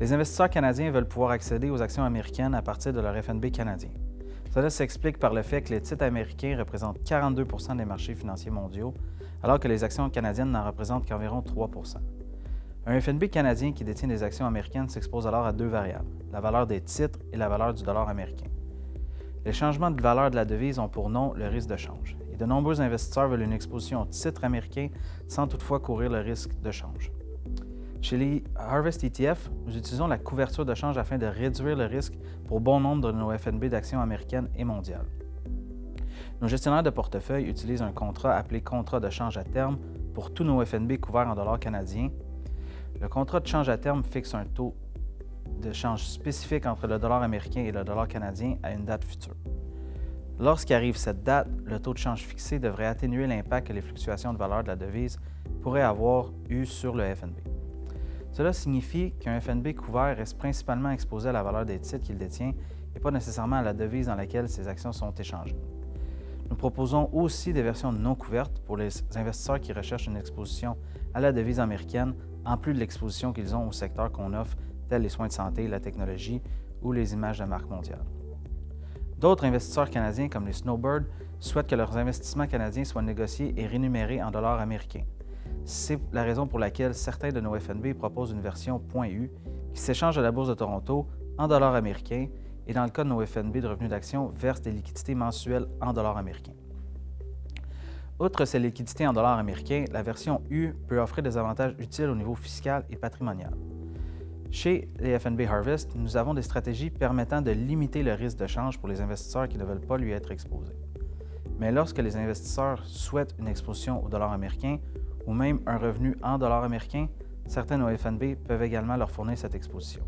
Les investisseurs canadiens veulent pouvoir accéder aux actions américaines à partir de leur FNB canadien. Cela s'explique par le fait que les titres américains représentent 42 % des marchés financiers mondiaux, alors que les actions canadiennes n'en représentent qu'environ 3 %. Un FNB canadien qui détient des actions américaines s'expose alors à deux variables, la valeur des titres et la valeur du dollar américain. Les changements de valeur de la devise ont pour nom le risque de change, et de nombreux investisseurs veulent une exposition aux titres américains sans toutefois courir le risque de change. Chez les Harvest ETF, nous utilisons la couverture de change afin de réduire le risque pour bon nombre de nos FNB d'actions américaines et mondiales. Nos gestionnaires de portefeuille utilisent un contrat appelé contrat de change à terme pour tous nos FNB couverts en dollars canadiens. Le contrat de change à terme fixe un taux de change spécifique entre le dollar américain et le dollar canadien à une date future. Lorsqu'arrive cette date, le taux de change fixé devrait atténuer l'impact que les fluctuations de valeur de la devise pourraient avoir eu sur le FNB. Cela signifie qu'un FNB couvert reste principalement exposé à la valeur des titres qu'il détient et pas nécessairement à la devise dans laquelle ses actions sont échangées. Nous proposons aussi des versions non couvertes pour les investisseurs qui recherchent une exposition à la devise américaine en plus de l'exposition qu'ils ont au secteur qu'on offre, tels les soins de santé, la technologie ou les images de marque mondiale. D'autres investisseurs canadiens, comme les Snowbird, souhaitent que leurs investissements canadiens soient négociés et rémunérés en dollars américains. C'est la raison pour laquelle certains de nos FNB proposent une version .U qui s'échange à la Bourse de Toronto en dollars américains et dans le cas de nos FNB de revenus d'action, versent des liquidités mensuelles en dollars américains. Outre ces liquidités en dollars américains, la version U peut offrir des avantages utiles au niveau fiscal et patrimonial. Chez les FNB Harvest, nous avons des stratégies permettant de limiter le risque de change pour les investisseurs qui ne veulent pas lui être exposés. Mais lorsque les investisseurs souhaitent une exposition au dollar américain ou même un revenu en dollars américains, certains de nos FNB peuvent également leur fournir cette exposition.